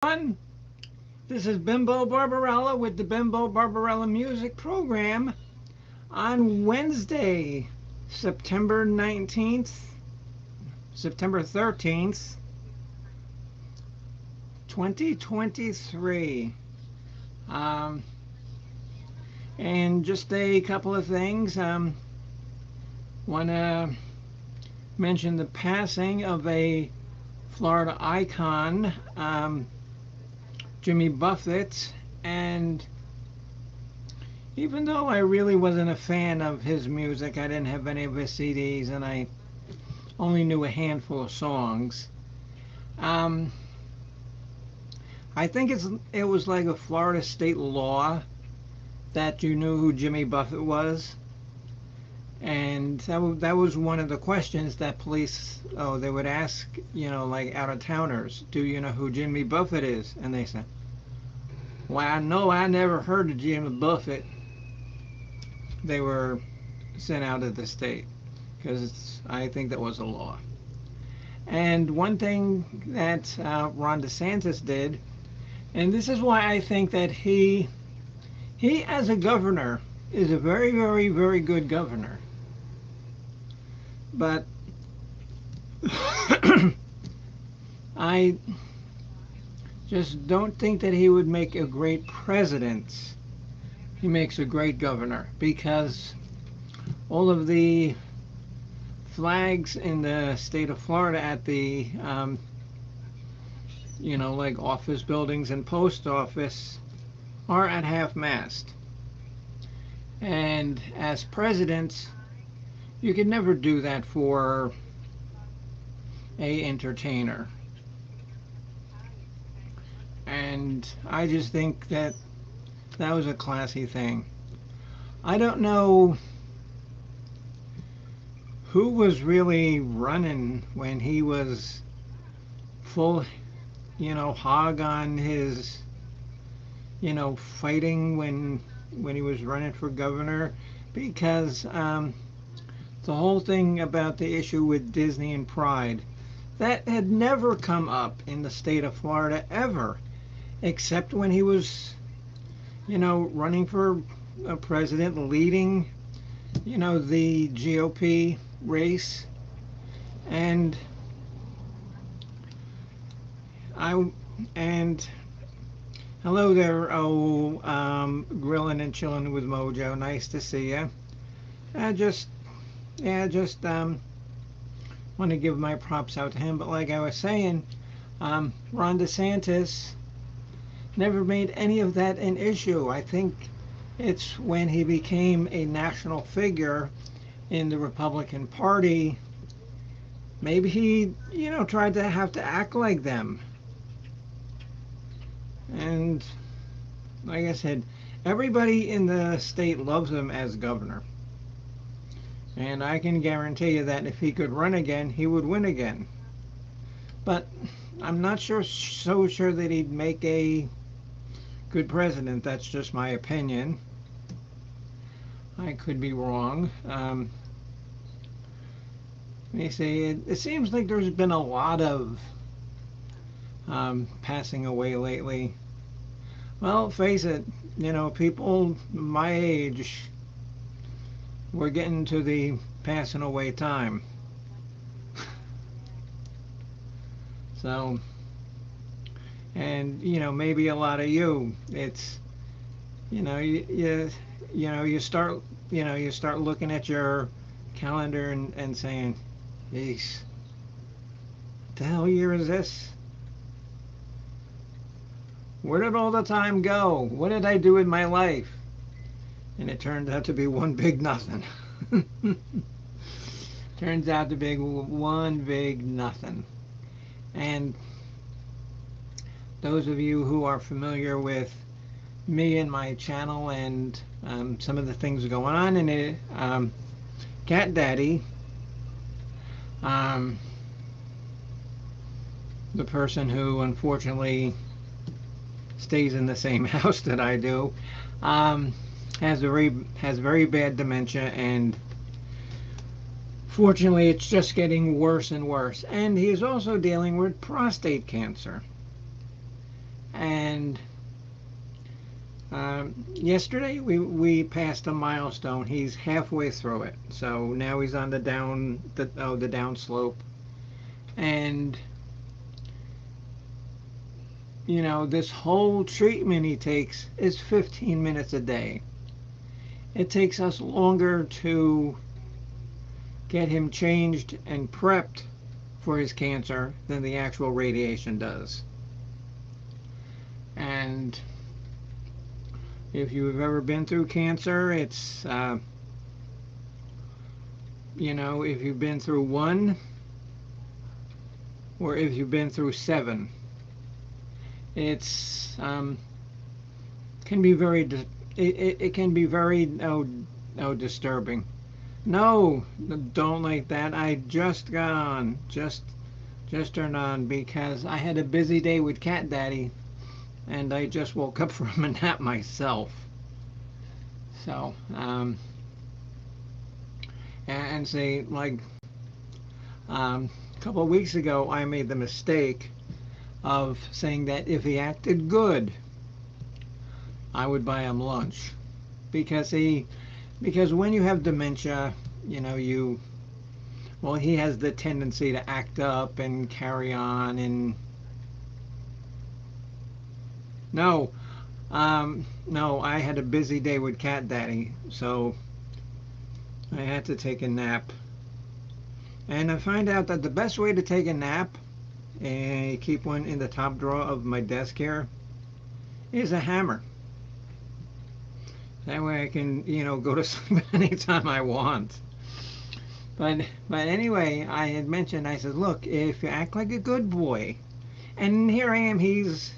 Everyone. This is Bimbo Barbarella with the Bimbo Barbarella Music Program on Wednesday, September 19th, September 13th, 2023. Um, and just a couple of things. Want to mention the passing of a Florida icon, Jimmy Buffett, and even though I really wasn't a fan of his music, I didn't have any of his CDs, and I only knew a handful of songs. Um, I think it was like a Florida state law that you knew who Jimmy Buffett was, and that was one of the questions that police they would ask, like out of towners, do you know who Jimmy Buffett is? And they said, well, no, I never heard of Jimmy Buffett. They were sent out of the state because I think that was a law. And one thing that Ron DeSantis did, and this is why I think that he as a governor is a very, very, very good governor. But I just don't think that he would make a great president. He makes a great governor because all of the flags in the state of Florida at the, like office buildings and post office are at half-mast. And as president, you could never do that for a entertainer. And I just think that that was a classy thing. I don't know who was really running when he was full, hog on his, fighting when he was running for governor, because the whole thing about the issue with Disney and Pride, that had never come up in the state of Florida ever, except when he was, running for a president, leading, the GOP race. And hello there, grilling and chilling with Mojo. Nice to see you. I just want to give my props out to him. But like I was saying, Ron DeSantis never made any of that an issue. I think it's when he became a national figure in the Republican Party, maybe he, tried to have to act like them. And like I said, everybody in the state loves him as governor. And I can guarantee you that if he could run again, he would win again. But I'm not so sure that he'd make a good president. That's just my opinion. I could be wrong. Let me see. It seems like there's been a lot of passing away lately. Well, face it, people my age, we're getting to the passing away time. So, and maybe a lot of you, it's you start looking at your calendar and saying, geez, what the hell year is this? Where did all the time go? What did I do in my life? And it turned out to be one big nothing. Turns out to be one big nothing. And those of you who are familiar with me and my channel and some of the things going on in it, Cat Daddy, the person who unfortunately stays in the same house that I do, has very bad dementia, and fortunately it's just getting worse and worse. And he is also dealing with prostate cancer. And yesterday we passed a milestone. He's halfway through it, so now he's on the down slope. And this whole treatment he takes is 15 minutes a day. It takes us longer to get him changed and prepped for his cancer than the actual radiation does. And if you've ever been through cancer, it's if you've been through one or if you've been through seven, it's can be very it can be very disturbing. No, don't like that. I just got on, just turned on because I had a busy day with Cat Daddy, and I just woke up from a nap myself. So and say like a couple of weeks ago, I made the mistake of saying that if he acted good, I would buy him lunch, because when you have dementia, he has the tendency to act up and carry on. And no, I had a busy day with Cat Daddy, so I had to take a nap. And I find out that the best way to take a nap, and keep one in the top drawer of my desk here, is a hammer. That way I can, go to sleep anytime I want. But anyway, I had mentioned, I said, look, if you act like a good boy, and here I am, he's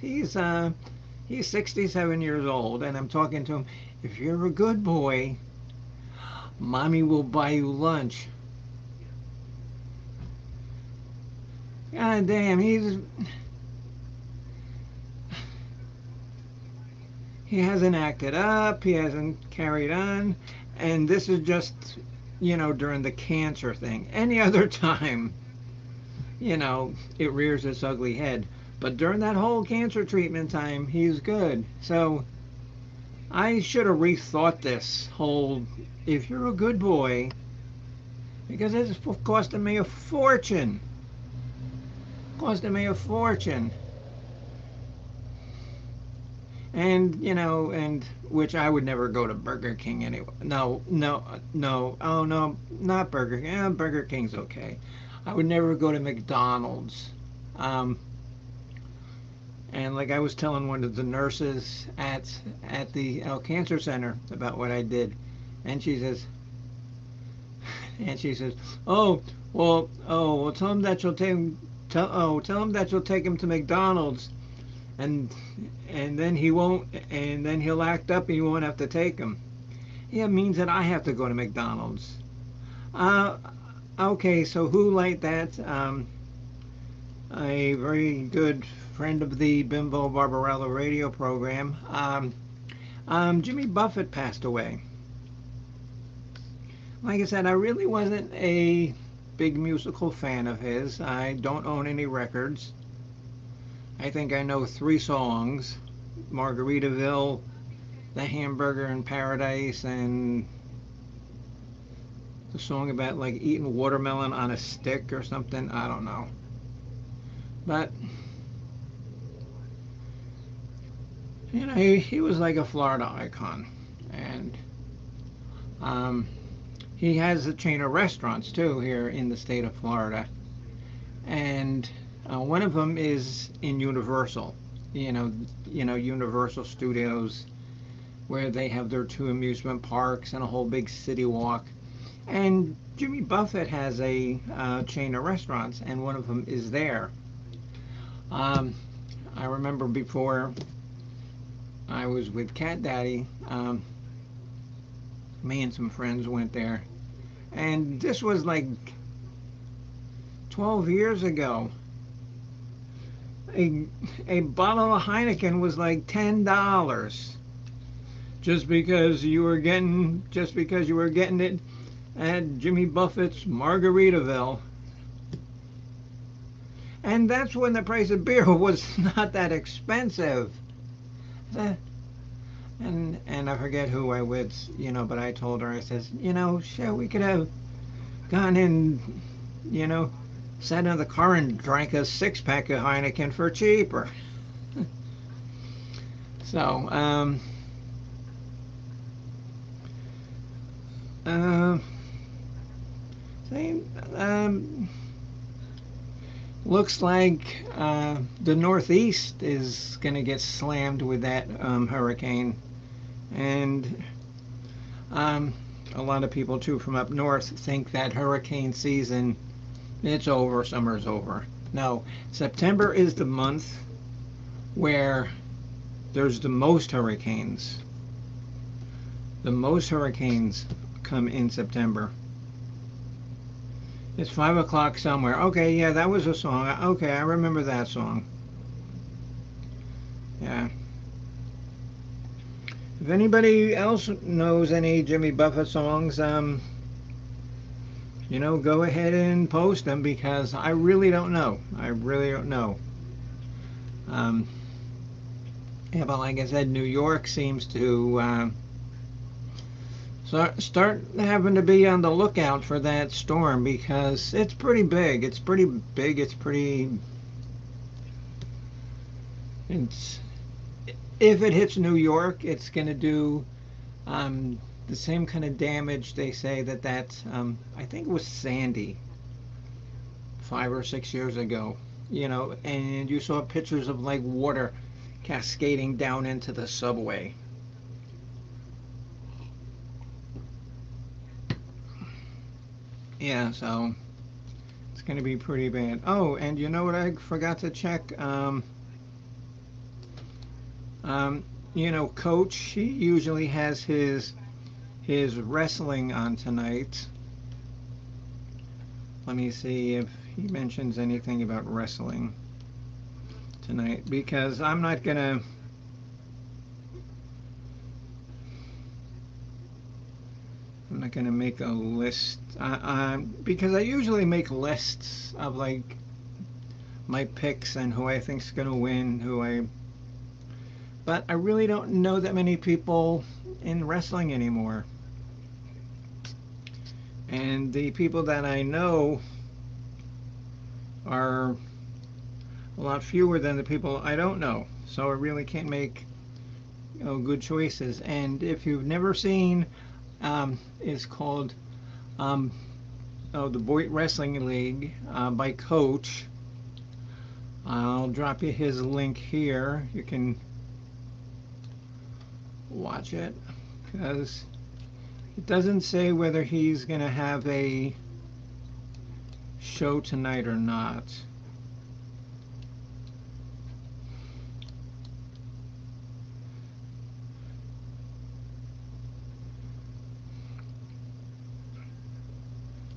67 years old, and I'm talking to him, if you're a good boy, Mommy will buy you lunch. God damn, he hasn't acted up, he hasn't carried on, and this is just, during the cancer thing. Any other time, it rears its ugly head. But during that whole cancer treatment time, he's good. So I should have rethought this whole, if you're a good boy, because it's costing me a fortune. Costing me a fortune. And and which I would never go to Burger King anyway. No, oh no, not Burger King. Burger King's okay. I would never go to McDonald's. And like I was telling one of the nurses at the cancer center about what I did, and she says, oh well, tell him that you'll tell him that you'll take him to McDonald's. And then he'll act up and you won't have to take him. Yeah, it means that I have to go to McDonald's. Okay, so who like that? A very good friend of the Bimbo Barbarella radio program. Jimmy Buffett passed away. Like I said, I really wasn't a big musical fan of his. I don't own any records. I think I know 3 songs: Margaritaville, The Hamburger in Paradise, and the song about like eating watermelon on a stick or something. I don't know. But he was like a Florida icon. And he has a chain of restaurants too here in the state of Florida. And one of them is in Universal, Universal Studios, where they have their 2 amusement parks and a whole big city walk. And Jimmy Buffett has a chain of restaurants, and one of them is there. I remember before I was with Cat Daddy, me and some friends went there, and this was like 12 years ago. A bottle of Heineken was like $10, just because you were getting it at Jimmy Buffett's Margaritaville. And that's when the price of beer was not that expensive. Eh, and I forget who I with, but I told her, I says, sure, we could have gone in, you know, sat in the car and drank a 6-pack of Heineken for cheaper. So, uh, see, looks like the Northeast is going to get slammed with that hurricane. And um, a lot of people, too, from up north think that hurricane season, it's over, summer's over. No, September is the month where there's the most hurricanes. The most hurricanes come in September. It's 5 o'clock somewhere. Okay, yeah, that was a song. Okay, I remember that song. Yeah. If anybody else knows any Jimmy Buffett songs, go ahead and post them because I really don't know. I really don't know. Um, yeah, but like I said, New York seems to start having to be on the lookout for that storm because it's pretty big. It's pretty big. It's if it hits New York, it's going to do the same kind of damage they say that I think it was Sandy 5 or 6 years ago. And you saw pictures of like water cascading down into the subway. Yeah, so it's going to be pretty bad. Oh, and you know what I forgot to check? Um, Coach, he usually has his wrestling on tonight. Let me see if he mentions anything about wrestling tonight because I'm not gonna make a list because I usually make lists of like my picks and who I think's gonna win, but I really don't know that many people in wrestling anymore. And the people that I know are a lot fewer than the people I don't know. So I really can't make good choices. And if you've never seen, it's called the Boyd Wrestling League by Coach. I'll drop you his link here. You can watch it because it doesn't say whether he's going to have a show tonight or not.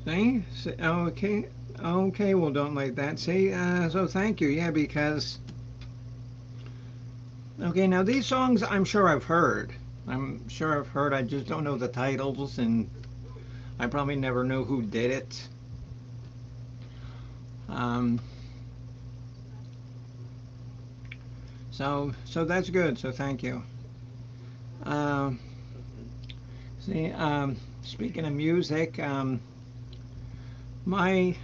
See? Okay. Okay, well, don't like that. See? So thank you. Yeah, because... Okay, now these songs I'm sure I've heard. I just don't know the titles, and I probably never know who did it. So that's good. So thank you. Um, see, speaking of music, my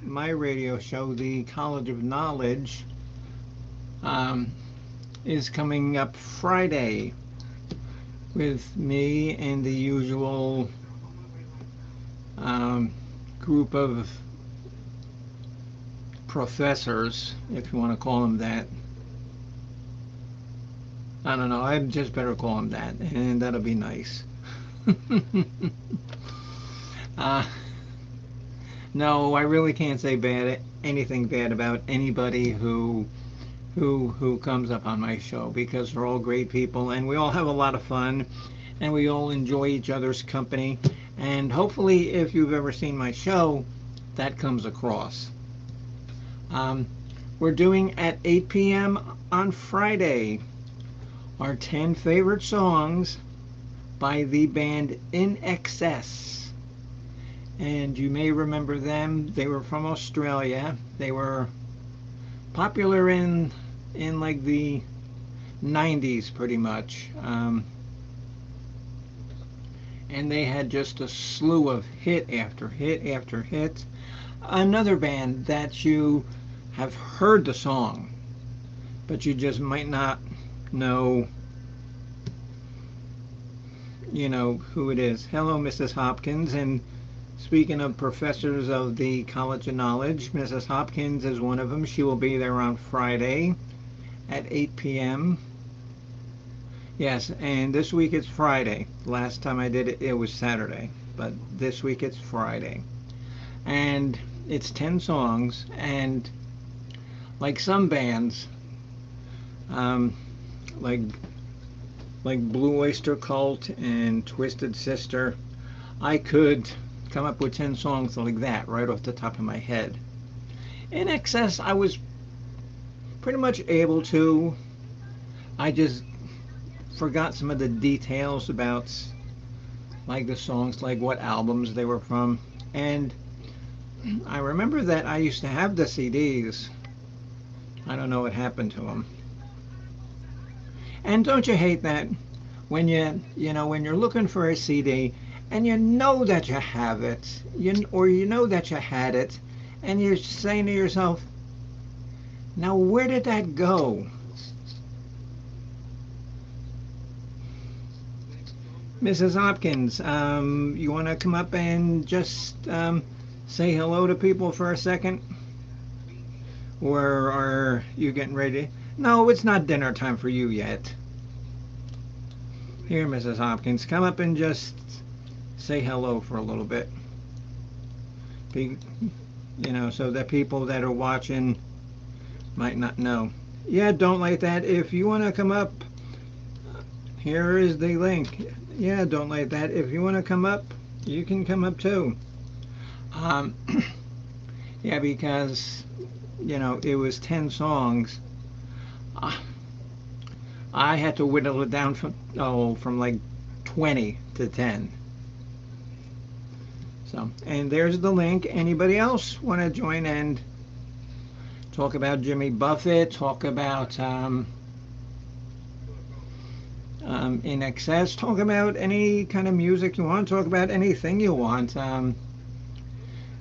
radio show, the College of Knowledge, is coming up Friday with me and the usual group of professors, if you want to call them that. I don't know, I just better call them that, and that'll be nice. No, I really can't say anything bad about anybody who comes up on my show because they're all great people and we all have a lot of fun and we all enjoy each other's company, and hopefully if you've ever seen my show that comes across. We're doing at 8 p.m. on Friday our 10 favorite songs by the band In Excess, and you may remember them. They were from Australia. They were popular in like the 90s pretty much. And they had just a slew of hit after hit after hit. Another band that you have heard the song, but you just might not know, who it is. Hello, Mrs. Hopkins. And speaking of professors of the College of Knowledge, Mrs. Hopkins is one of them. She will be there on Friday at 8 p.m. Yes, and this week it's Friday. Last time I did it, it was Saturday. But this week it's Friday. And it's 10 songs. And like some bands, um, like Blue Oyster Cult and Twisted Sister, I could come up with 10 songs like that right off the top of my head. In excess, I was pretty much able to. I just forgot some of the details about like the songs, like what albums they were from. And I remember that I used to have the CDs. I don't know what happened to them. And don't you hate that when when you're looking for a CD and you know that you have it, or you know that you had it, and you're saying to yourself, now where did that go? Mrs. Hopkins, you want to come up and just say hello to people for a second? Or are you getting ready? No, it's not dinner time for you yet. Here, Mrs. Hopkins, come up and just say hello for a little bit. So that people that are watching might not know. Yeah, don't like that. If you want to come up, here is the link. Yeah, don't like that. If you want to come up, you can come up too. Yeah, because it was 10 songs. I had to whittle it down from like 20 to 10. So, and there's the link. Anybody else want to join and talk about Jimmy Buffett? Talk about In Excess? Talk about any kind of music you want. Talk about anything you want.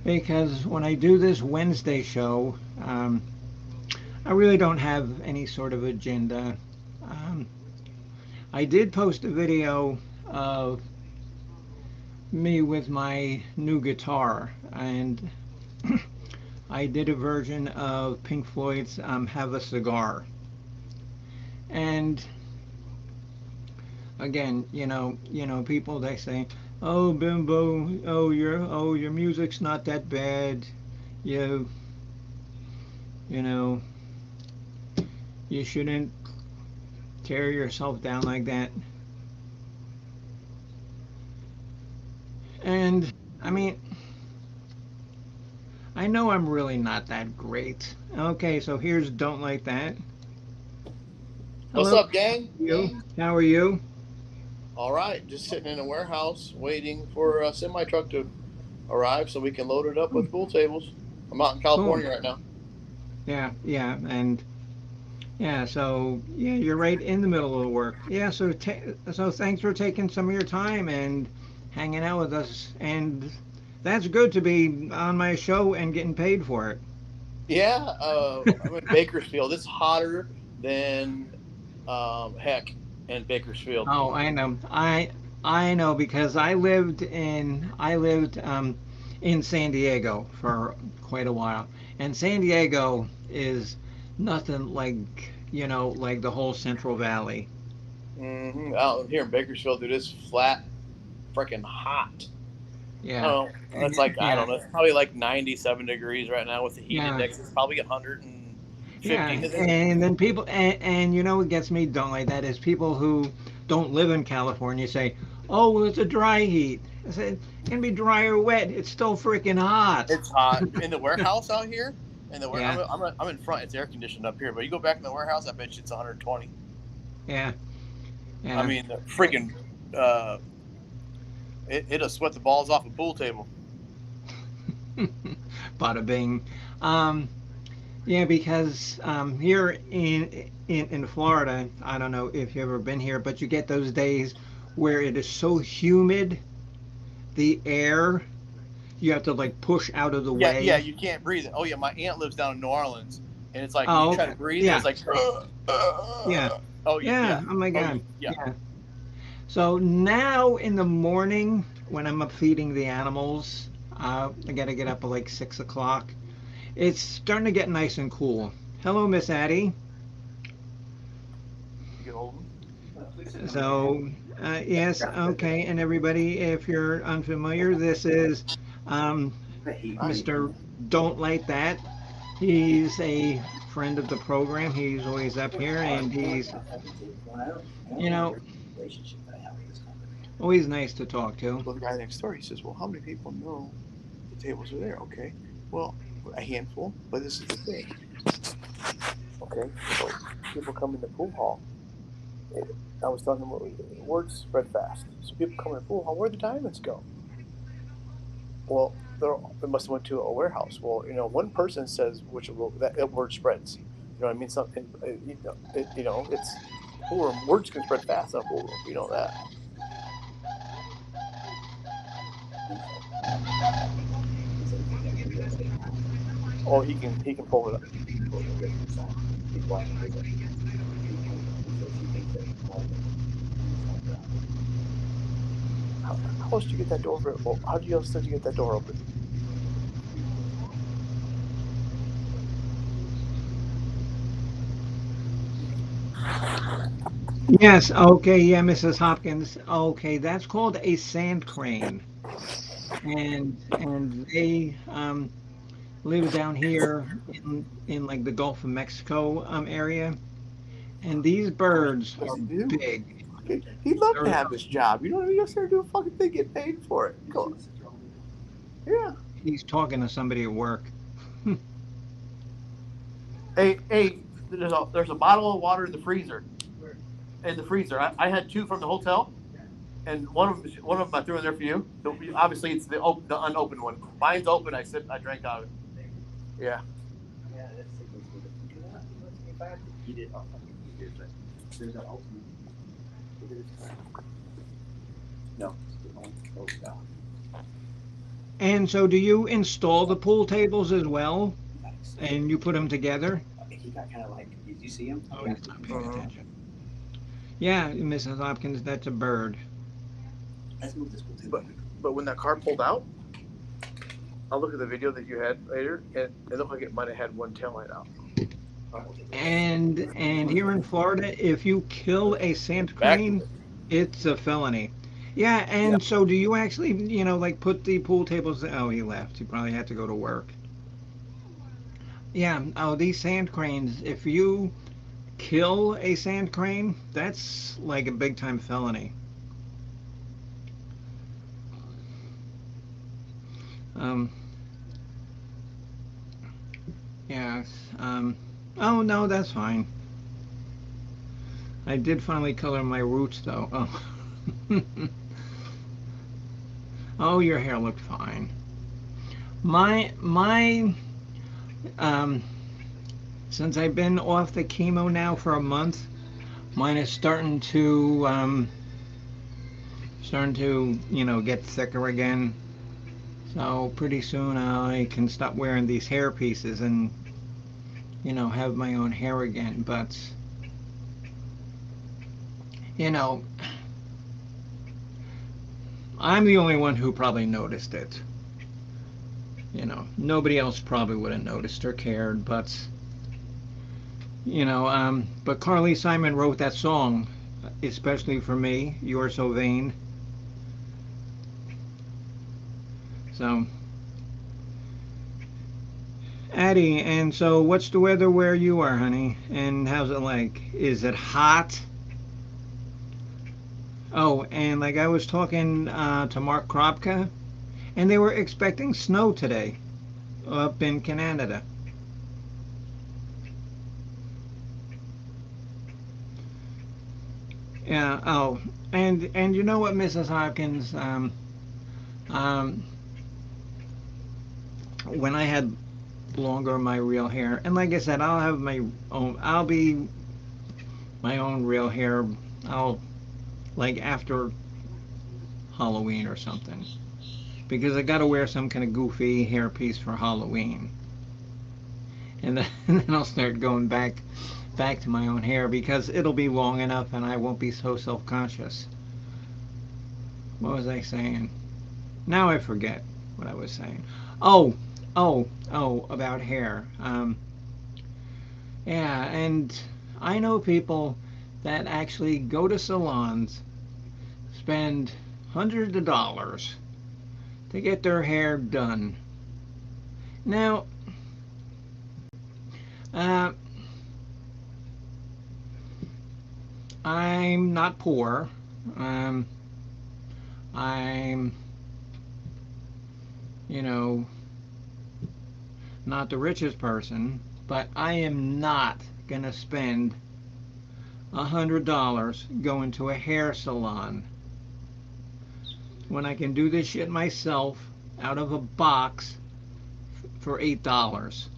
Because when I do this Wednesday show, I really don't have any sort of agenda. I did post a video of me with my new guitar, and I did a version of Pink Floyd's Have a Cigar. And again, people, they say, oh, Bimbo, your music's not that bad. You shouldn't tear yourself down like that. And I mean, I know I'm really not that great. Okay, so here's Don't Like That. What's Hello, up, gang? you. How are you? All right, just sitting in a warehouse waiting for a semi truck to arrive so we can load it up with pool tables. I'm out in Cool. California right now. Yeah, and yeah, so yeah, you're right in the middle of the work. Yeah, so thanks for taking some of your time and hanging out with us. And that's good to be on my show and getting paid for it. Yeah, I'm in Bakersfield. It's hotter than heck in Bakersfield. Oh, I know. I know because I lived in San Diego for quite a while, and San Diego is nothing like the whole Central Valley. Out here in Bakersfield, dude, it's flat, freaking hot. Yeah, Oh, it's like I yeah, don't know. It's probably like 97 degrees right now with the heat yeah, index. It's probably 150. yeah. And then people, and what gets me don't like that is people who don't live in California say, "Oh, well, it's a dry heat." I said, "It can be dry or wet. It's still freaking hot." It's hot in the warehouse out here. In the Yeah, I'm in front. It's air conditioned up here, but you go back in the warehouse, I bet you it's 120. yeah, I yeah. mean, the freaking it'll sweat the balls off a pool table. Bada bing. Um, Yeah, because here in Florida, I don't know if you've ever been here, but you get those days where it is so humid, the air you have to like push out of the Yeah, yeah, way. you can't breathe it. Oh yeah, my aunt lives down in New Orleans, and it's like when you Oh, try okay. to breathe, and Yeah, it's like, yeah, oh yeah, yeah. yeah, Oh my oh you, God. yeah. Yeah. So now in the morning when I'm up feeding the animals, I gotta get up at like 6 o'clock. It's starting to get nice and cool. Hello, Miss Addie. You get hold of them. So, yes, okay, and everybody, if you're unfamiliar, this is um, Mr. Don't Like That. He's a friend of the program. He's always up here, and he's, you know, always nice to talk to. Well, the guy next door, he says, "Well, how many people know the tables are there?" Okay, well, a handful. But this is the thing. Okay, so people come in the pool hall. I was talking about words spread fast, so people come in the pool hall. Where'd the diamonds go? Well, they must have went to a warehouse. Well, one person says which that word spreads. You know what I mean? Something. It's pool room. Words can spread fast in a pool room. You know that. Oh, he can pull it up. How else did you get that door? Well, how did you else did you get that door open? Yes, okay, yeah, Mrs. Hopkins. Okay, that's called a sand crane, and they live down here in like the Gulf of Mexico area, and these birds What's are he do? big. He'd love to They're, have this job. You know what I mean? He's there doing a fucking thing, get paid for it. Go. Yeah. he's talking to somebody at work. Hey, there's a bottle of water in the freezer. In the freezer, I had two from the hotel, and one of them I threw in there for you. Obviously, it's the unopened one. Mine's open. I drank out of it. Yeah. And so, do you install the pool tables as well, and you put them together? Oh, he's not paying Uh-huh. attention. Yeah, Mrs. Hopkins, that's a bird. But but when that car pulled out, I'll look at the video that you had later, and it looked like it might have had one tail light out. And here in Florida, if you kill a sand Back to crane, it. it's a felony. Yeah, Yeah. and so do you actually, like put the pool tables? Oh, he left. He probably had to go to work. Yeah. Oh, these sand cranes. If you kill a sand crane, that's like a big time felony. Um. Yeah. Oh no, that's fine. I did finally color my roots though. Oh. Oh, your hair looked fine. My um since I've been off the chemo now for a month, mine is starting to get thicker again. So pretty soon I can stop wearing these hair pieces and have my own hair again. But you know I'm the only one who probably noticed it. Nobody else probably would have noticed or cared. But Carly Simon wrote that song especially for me. You're so vain. So Addie, and so what's the weather where you are, honey? And how's it like? Is it hot? Oh, and like I was talking to Mark Kropka, and they were expecting snow today up in Canada. Yeah. Oh, and you know what, Mrs. Hopkins? Um, when I had longer my real hair. And like I said, I'll have my own. I'll be my own real hair. I'll like after Halloween or something, because I got to wear some kind of goofy hairpiece for Halloween, and then, and then I'll start going back to my own hair because it'll be long enough and I won't be so self-conscious. What was I saying? Now I forget what I was saying. Oh, about hair. Yeah, and I know people that actually go to salons, spend hundreds of dollars to get their hair done. Now, uh, I'm not poor. Um, I'm, you know, not the richest person, but I am not gonna spend $100 going to a hair salon when I can do this shit myself out of a box for $8.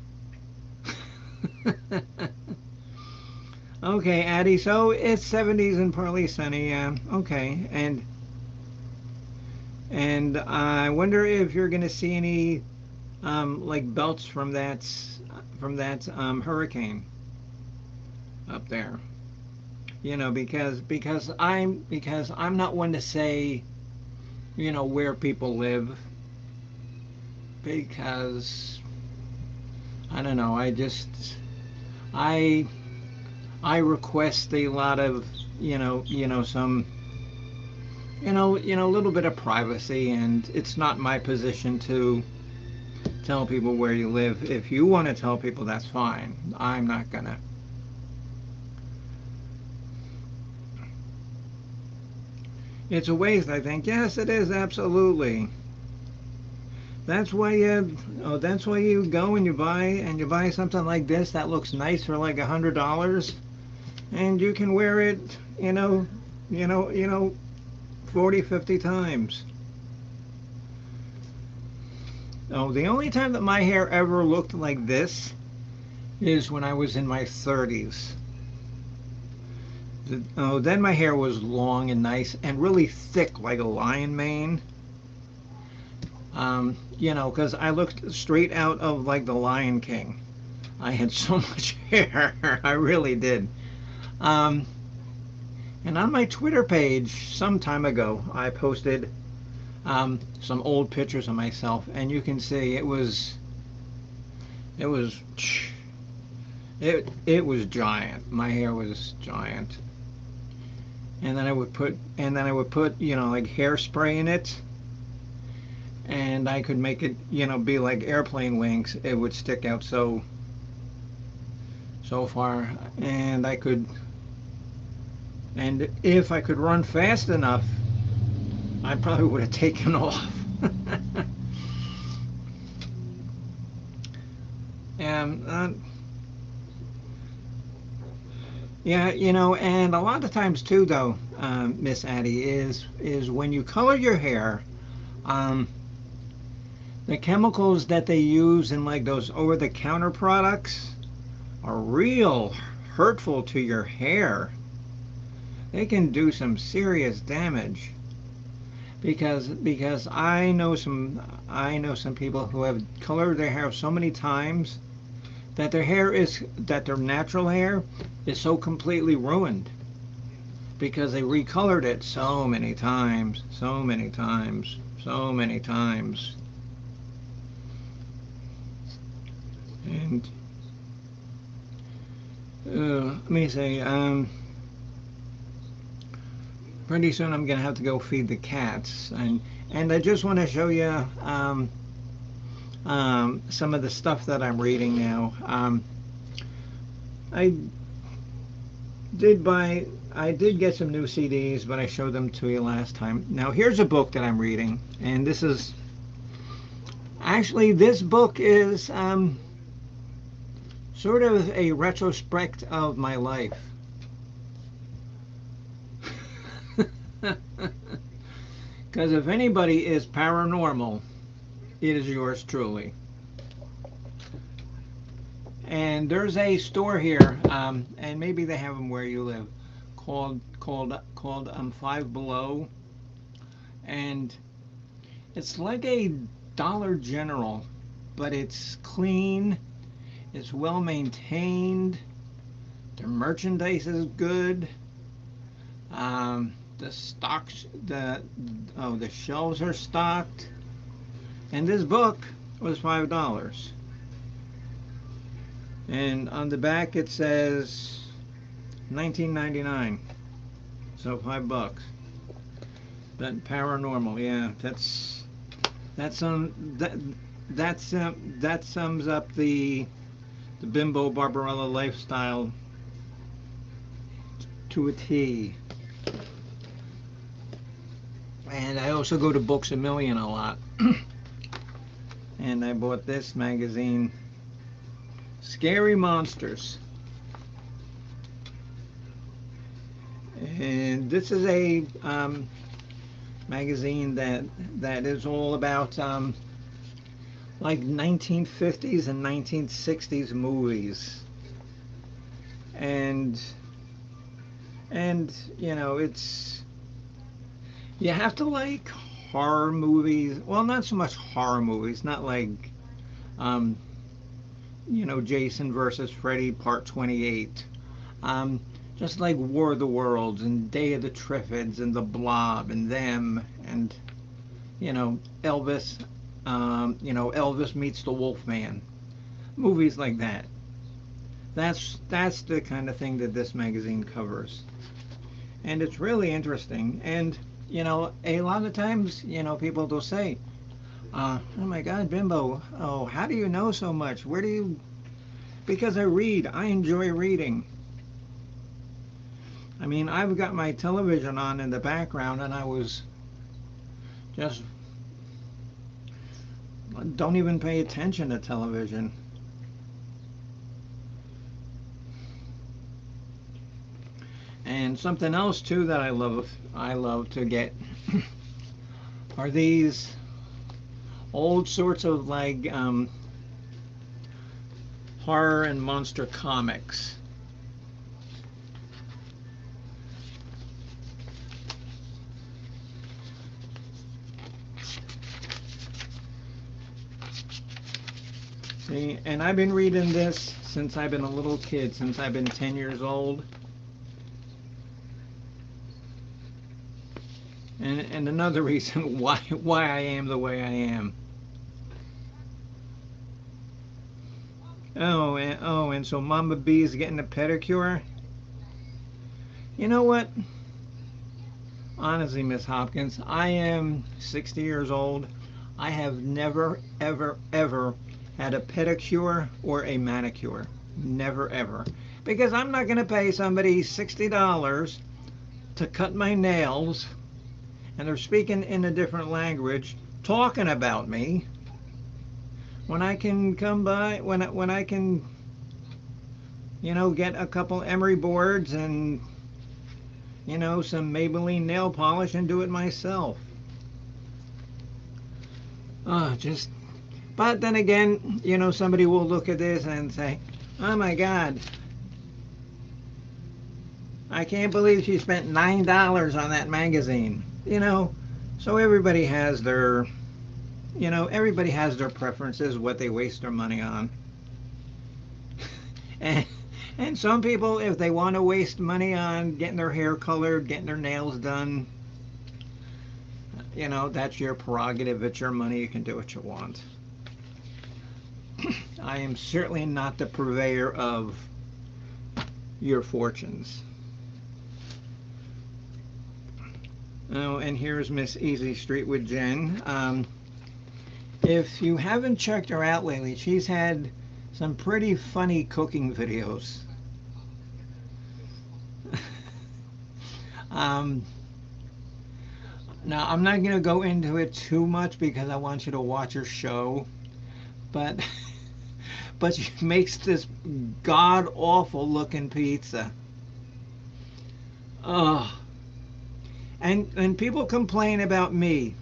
Okay, Addie. So it's 70s and partly sunny. Yeah. Okay. And I wonder if you're gonna see any like belts from that hurricane up there. You know, because I'm not one to say, you know, where people live, because I don't know. I I request a lot of, some, a little bit of privacy, and it's not my position to tell people where you live. If you want to tell people, that's fine. I'm not gonna. It's a waste, I think. Yes, it is, absolutely. That's why you go and you buy something like this that looks nice for like $100, and you can wear it, you know, 40, 50 times. Oh, the only time that my hair ever looked like this is when I was in my 30s. Oh, then my hair was long and nice and really thick like a lion mane. Because I looked straight out of like the Lion King. I had so much hair. I really did. Um, and on my Twitter page some time ago, I posted some old pictures of myself, and you can see it was it was giant. My hair was giant, and then I would put like hairspray in it, and I could make it be like airplane wings. It would stick out so far, and if I could run fast enough, I probably would have taken off. And yeah, and a lot of times too, though, Miss Addie, is when you color your hair, um, the chemicals that they use in like those over-the-counter products are real hurtful to your hair. They can do some serious damage, because I know some people who have colored their hair so many times that their natural hair is so completely ruined because they recolored it so many times, so many times, so many times. And let me say, pretty soon I'm gonna have to go feed the cats, and I just want to show you some of the stuff that I'm reading now. I I did get some new CDs, but I showed them to you last time. Now here's a book that I'm reading, and this book is sort of a retrospect of my life. Because if anybody is paranormal, it is yours truly. And there's a store here, and maybe they have them where you live, called Five Below, and it's like a Dollar General, but it's clean, it's well maintained, the merchandise is good, the stocks, the shelves are stocked, and this book was $5. And on the back it says 19.99, so $5. That paranormal, yeah, that's that sums up the bimbo Barbarella lifestyle to a T. And I also go to Books a Million a lot, and I bought this magazine, Scary Monsters. And this is a magazine that is all about like 1950s and 1960s movies, and you know, it's, you have to like horror movies. Well, not so much horror movies, not like um, you know, Jason versus Freddy Part 28. Um, just like War of the Worlds and Day of the Triffids and The Blob and them, and you know, Elvis. You know, Elvis meets the Wolfman. Movies like that. That's the kind of thing that this magazine covers, and it's really interesting. And you know, a lot of times, you know, people will say, "Oh my God, Bimbo! Oh, how do you know so much? Where do you?" Because I read. I enjoy reading. I mean, I've got my television on in the background, and I was just don't even pay attention to television. And something else too that I love to get are these old sorts of like horror and monster comics. See, and I've been reading this since I've been a little kid, since I've been 10 years old. And another reason why I am the way I am. And so Mama B is getting a pedicure. You know what? Honestly, Miss Hopkins, I am 60 years old. I have never, ever, ever had a pedicure or a manicure. Never, ever. Because I'm not going to pay somebody $60 to cut my nails, and they're speaking in a different language, talking about me, when I can come by, when I can, you know, get a couple emery boards and, you know, some Maybelline nail polish and do it myself. Just, but then again, you know, somebody will look at this and say, oh my God, I can't believe she spent $9 on that magazine. You know, so everybody has their, you know, everybody has their preferences, what they waste their money on. and and some people, if they want to waste money on getting their hair colored, getting their nails done, you know, that's your prerogative. It's your money. You can do what you want. I am certainly not the purveyor of your fortunes. Oh, and here's Miss Easy Street with Jen. If you haven't checked her out lately, she's had some pretty funny cooking videos. um, Now, I'm not going to go into it too much because I want you to watch her show, but but she makes this god awful looking pizza. Oh, and people complain about me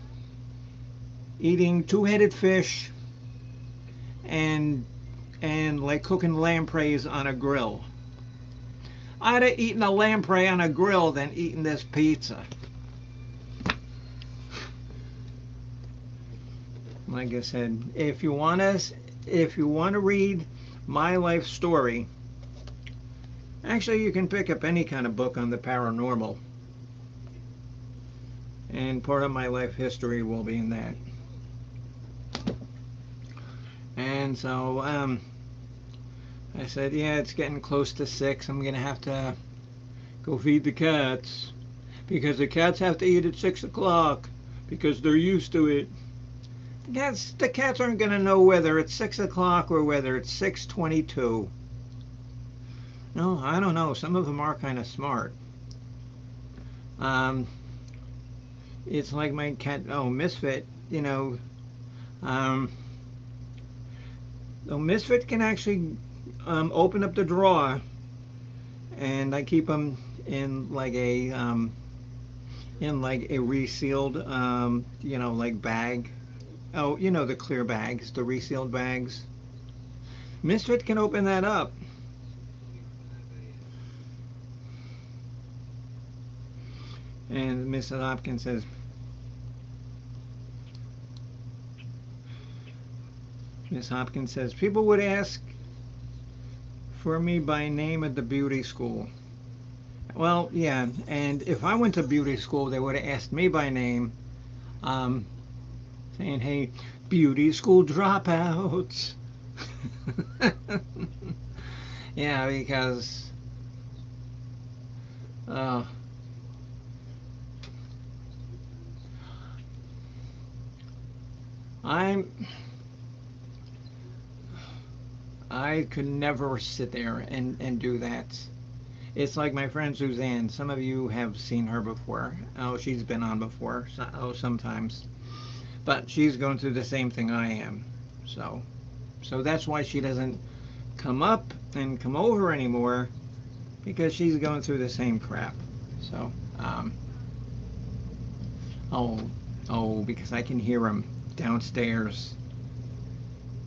eating two-headed fish and and like cooking lampreys on a grill. I'd have eaten a lamprey on a grill than eating this pizza. Like I said, if you want to read my life story, actually you can pick up any kind of book on the paranormal, and part of my life history will be in that. And so I said, yeah, it's getting close to 6. I'm gonna have to go feed the cats because the cats have to eat at 6 o'clock because they're used to it. The cats aren't gonna know whether it's 6 o'clock or whether it's 6:22. No, I don't know. Some of them are kind of smart. Um, it's like my cat, Misfit. Um, Misfit can actually open up the drawer, and I keep them in like a resealed like bag. Oh, the clear bags, the resealed bags. Misfit can open that up. And Mrs. Hopkins says, Miss Hopkins says, people would ask for me by name at the beauty school. Well, yeah, and if I went to beauty school, they would have asked me by name, um, saying, hey, beauty school dropouts. Yeah, because uh, I'm I could never sit there and do that. It's like my friend Suzanne. Some of you have seen her before. Oh, she's been on before. Sometimes, but she's going through the same thing I am. So, so that's why she doesn't come up and come over anymore because she's going through the same crap. So, oh, because I can hear him downstairs.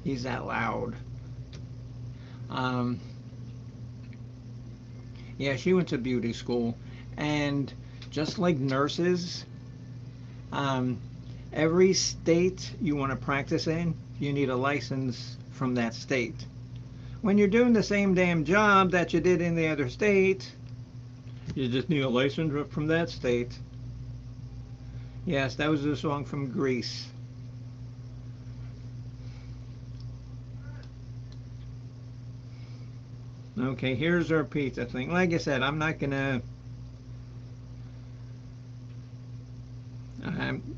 He's that loud. Um, yeah, she went to beauty school, and just like nurses, um, every state you want to practice in, you need a license from that state. When you're doing the same damn job that you did in the other state, you just need a license from that state. Yes, that was a song from Greece. Okay, here's our pizza thing. Like I said, I'm not gonna.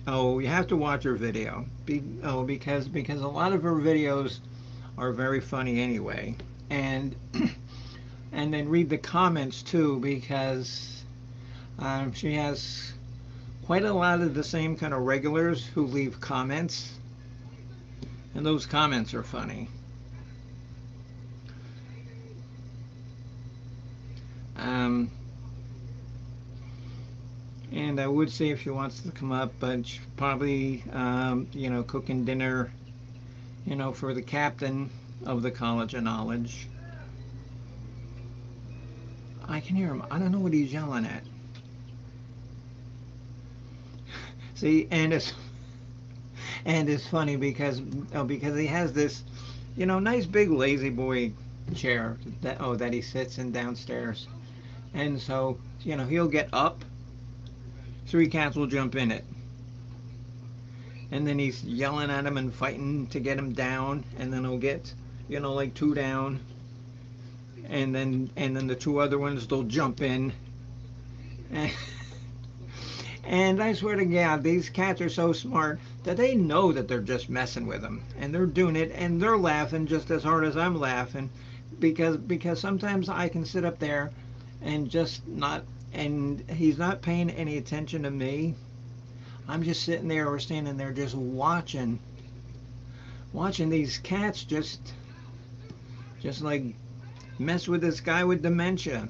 You have to watch her video. Because a lot of her videos are very funny anyway, and and then read the comments too because she has quite a lot of the same kind of regulars who leave comments, and those comments are funny. Um, and I would say if she wants to come up, but she's probably, cooking dinner, for the captain of the College of Knowledge. I can hear him. I don't know what he's yelling at. See, and it's funny because he has this, nice big lazy boy chair that he sits in downstairs, and so he'll get up, 3 cats will jump in it, and then he's yelling at him and fighting to get him down, and then he'll get like 2 down, and then the 2 other ones they'll jump in. And I swear to God, these cats are so smart that they know that they're just messing with them, and they're doing it, and they're laughing just as hard as I'm laughing, because sometimes I can sit up there and just not, and he's not paying any attention to me. I'm just sitting there or standing there just watching these cats just like mess with this guy with dementia,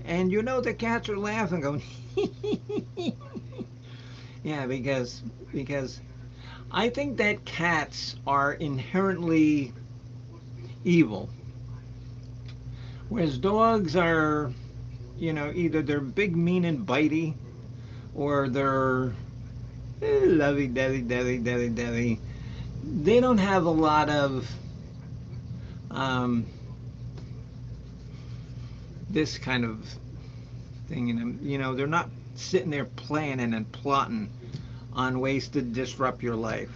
and the cats are laughing, going. Yeah, because I think that cats are inherently evil. Whereas dogs are, either they're big, mean, and bitey, or they're lovey dovey dovey dovey dovey. They don't have a lot of um, this kind of thing in them. They're not sitting there planning and plotting on ways to disrupt your life.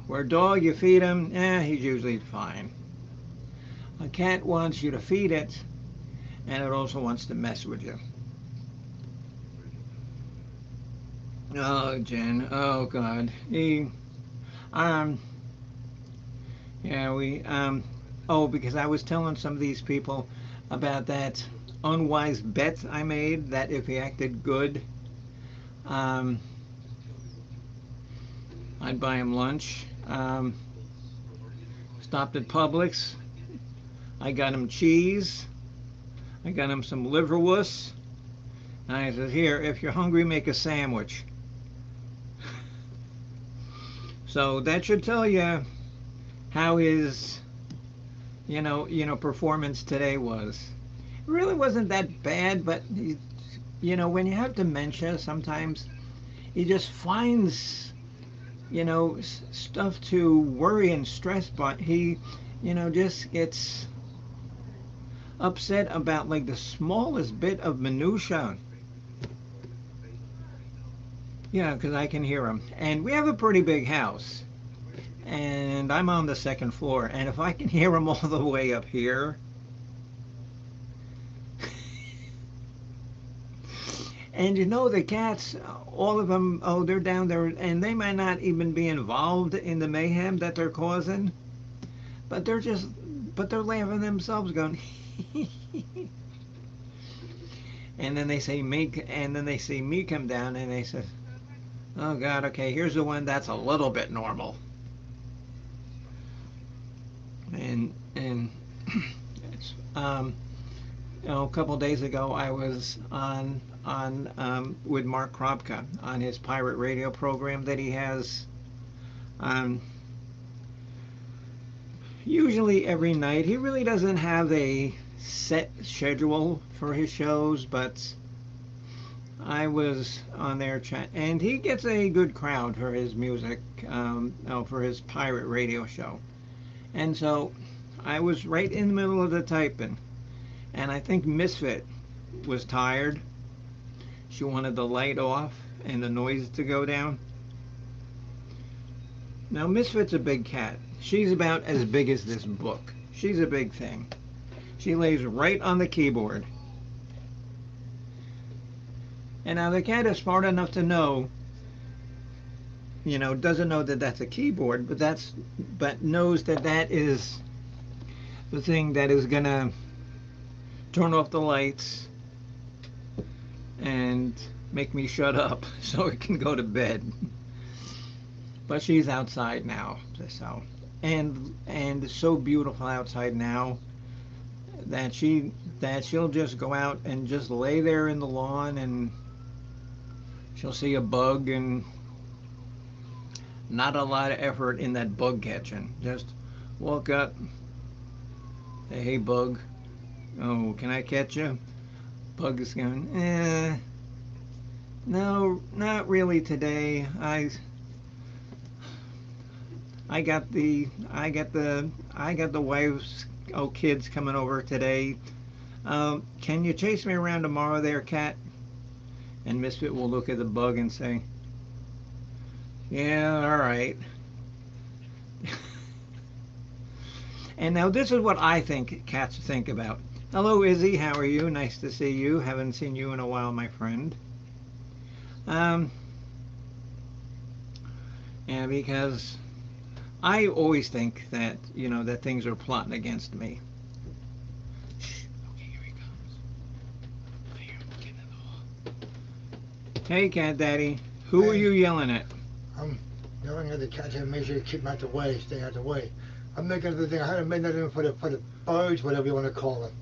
Where a dog, you feed him, he's usually fine. A cat wants you to feed it, and it also wants to mess with you. Oh, Jen. Oh, God. Um, yeah, because I was telling some of these people about that unwise bet I made that if he acted good, um, I'd buy him lunch. Stopped at Publix. I got him cheese. I got him some liverwurst. And I said, here, if you're hungry, make a sandwich. So that should tell you how his, performance today was. It really wasn't that bad, but when you have dementia, sometimes he just finds, stuff to worry and stress, but he, just gets upset about like the smallest bit of minutia. Yeah, because I can hear him. And we have a pretty big house. And I'm on the second floor. And if I can hear him all the way up here. And the cats, all of them, oh, they're down there. And they might not even be involved in the mayhem that they're causing. But they're laughing themselves going. And then they see me come down and they say, oh God, okay, here's the one that's a little bit normal. And it's, a couple days ago I was on with Mark Kropka on his pirate radio program that he has usually every night. He really doesn't have a set schedule for his shows, but I was on their chat, and he gets a good crowd for his music, for his pirate radio show. And so I was right in the middle of the typing, and I think Misfit was tired. She wanted the light off and the noise to go down. Now Misfit's a big cat. She's about as big as this book. She's a big thing. She lays right on the keyboard. And now the cat is smart enough to know, doesn't know that that's a keyboard, but knows that that is the thing that is gonna turn off the lights and make me shut up so it can go to bed. But she's outside now, so and it's so beautiful outside now that she'll just go out and just lay there in the lawn, and she'll see a bug, and not a lot of effort in that bug catching. Just walk up, say, hey bug, oh, can I catch you? Bug is going, no, not really today. I got the wife's kids coming over today. Can you chase me around tomorrow there, cat? And Misfit will look at the bug and say, yeah, all right. And now this is what I think cats think about. Hello, Izzy. How are you? Nice to see you. Haven't seen you in a while, my friend. Yeah, because I always think that, that things are plotting against me. Shh. Okay, here he comes. I hear him getting in the hall. Hey, Cat Daddy. Who are you yelling at? I'm yelling at the cat to make sure you keep them out the way, stay out the way. I'm making the thing. I had made nothing for the birds, whatever you want to call them.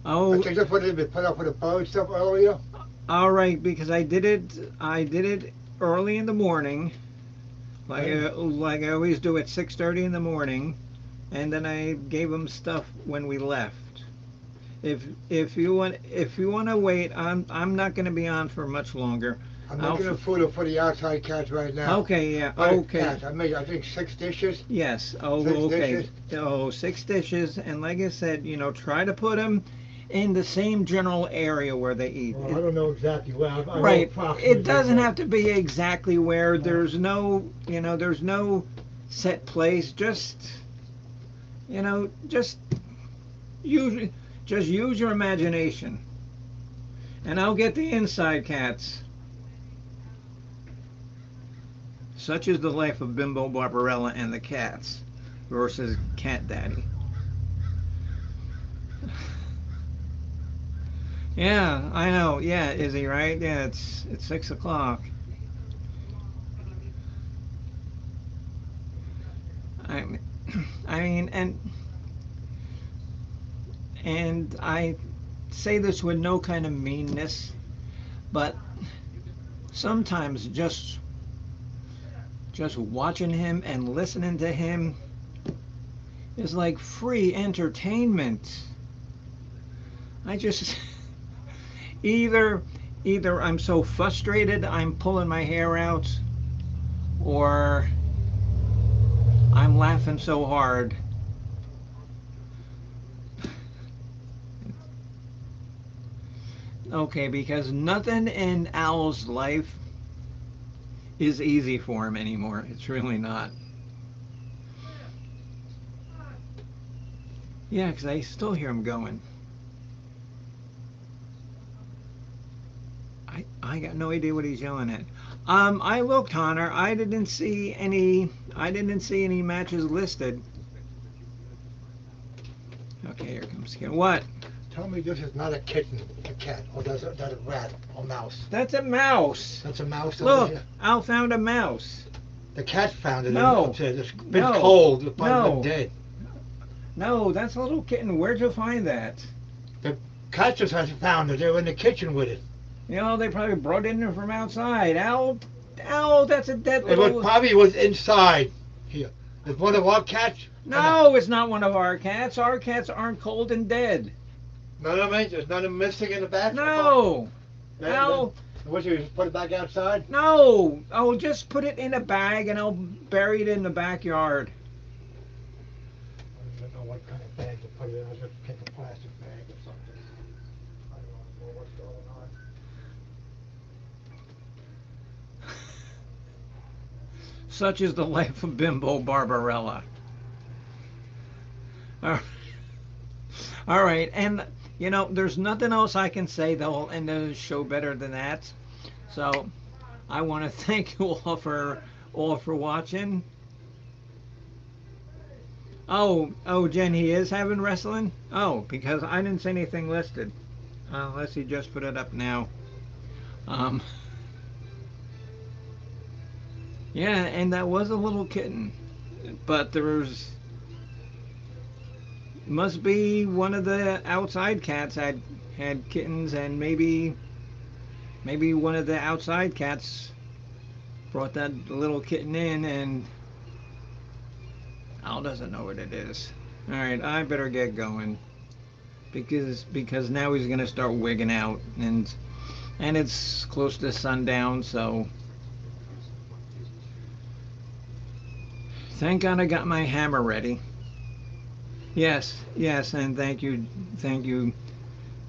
I think I put up for the bird stuff earlier. All right, because I did it early in the morning, like I always do at 6:30 in the morning, and then I gave him stuff when we left. If you want to wait, I'm not going to be on for much longer. I'm I'll making a food for the outside cats right now. Okay, yeah, For the okay. cats, I made, I think, 6 dishes. Yes. Oh, 6 dishes. okay. Oh, 6 dishes, and like I said, try to put them in the same general area where they eat. Well, I don't know exactly where. I know Right. approximately. It doesn't But have to be exactly where. No. There's no set place. Just use just use your imagination. And I'll get the inside cats. Such is the life of Bimbo Barbarella and the cats versus Cat Daddy. Yeah, I know. Yeah, is he right? Yeah, it's 6 o'clock. I mean, I mean, and I say this with no kind of meanness, but sometimes just watching him and listening to him is like free entertainment. I just either either I'm so frustrated I'm pulling my hair out, or I'm laughing so hard. Okay, because nothing in Al's life is easy for him anymore. It's really not. Yeah, because I still hear him going. I got no idea what he's yelling at. I looked, Hunter. I didn't see any. I didn't see any matches listed. Okay, here comes Ken. What? tell me this is not a kitten, a cat, or that's a rat or mouse. That's a mouse. That's a mouse over Look, here. Al found a mouse. The cat found it. No. Upstairs. It's been No. cold. It's No. probably dead. No, that's a little kitten. Where'd you find that? The cat just has found it. They were in the kitchen with it. They probably brought it in from outside. Al, that's a dead It was little. probably was inside here. It's one of our cats. No, it's not one of our cats. Our cats aren't cold and dead. None of them. There's none of them missing in the back. No. Then- Al, then what you just put it back outside? no. I'll just put it in a bag and I'll bury it in the backyard. I don't know what kind of bag to put it in. I'll just pick a plastic bag or something. I don't know what's going on. Such is the life of Bimbo Barbarella. All right, and there's nothing else I can say that will end the show better than that. So I want to thank you all for watching. Oh, Jen, he is having wrestling. Oh, because I didn't see anything listed, unless he just put it up now. Yeah, and that was a little kitten, but must be one of the outside cats had kittens, and maybe one of the outside cats brought that little kitten in, and Al doesn't know what it is. All right, I better get going because now he's gonna start wigging out, and it's close to sundown, so. Thank God I got my hammer ready. Yes, and thank you,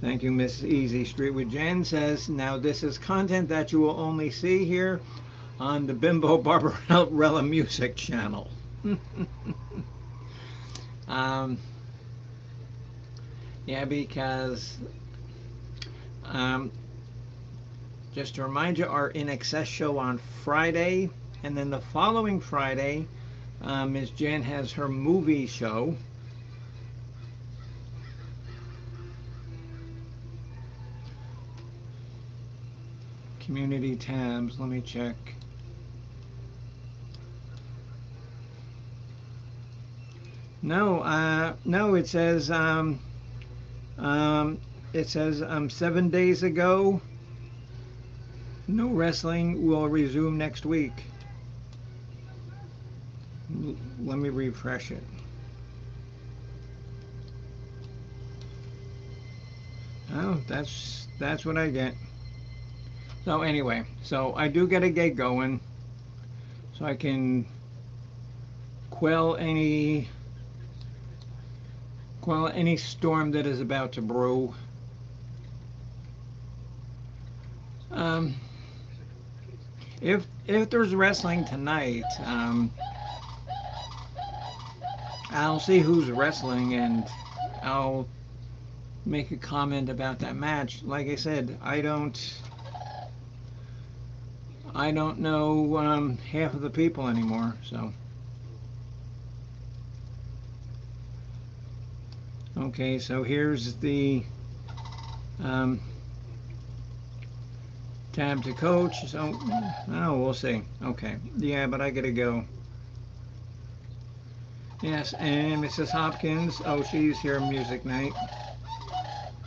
Miss Easy Street with Jen says, now this is content that you will only see here on the Bimbo Barbarella Music channel. Yeah, because just to remind you, our In Excess show on Friday, and then the following Friday, Ms. Jen has her movie show. Community tabs, let me check. No, it says 7 days ago, no wrestling will resume next week. Let me refresh it. Oh, that's what I get. So anyway, so I do get a gig going, so I can quell any storm that is about to brew. Um, if there's wrestling tonight, I'll see who's wrestling and I'll make a comment about that match. Like I said, I don't know half of the people anymore. So okay, so here's the um, tab to coach. So oh, we'll see. Okay, yeah, but I gotta go. Yes, and Mrs. Hopkins. Oh, she's here music night.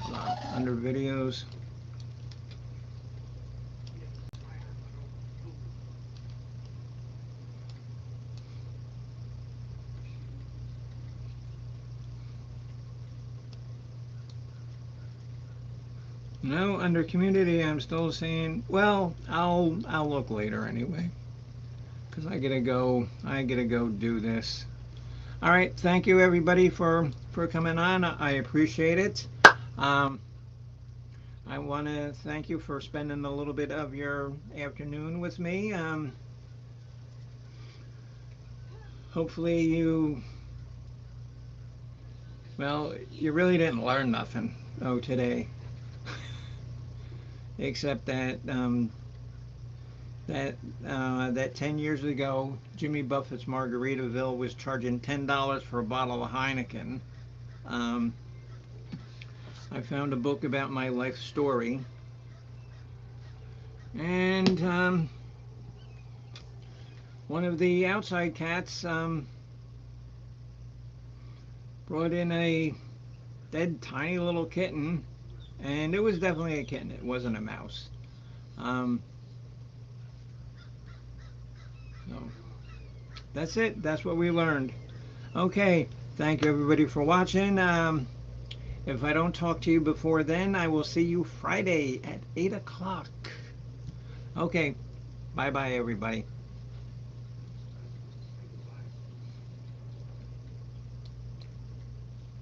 Hold on, under videos. No, under community, I'm still seeing. Well, I'll look later anyway, cause I gotta go do this. All right, thank you everybody for coming on. I appreciate it. Um, I want to thank you for spending a little bit of your afternoon with me. Hopefully you really didn't learn nothing today, except that 10 years ago, Jimmy Buffett's Margaritaville was charging $10 for a bottle of Heineken. Um, I found a book about my life story, and one of the outside cats brought in a dead tiny little kitten, and it was definitely a kitten. It wasn't a mouse. Um, so that's it. That's what we learned. Okay. Thank you everybody for watching. If I don't talk to you before then, I will see you Friday at 8 o'clock. Okay. Bye bye, everybody.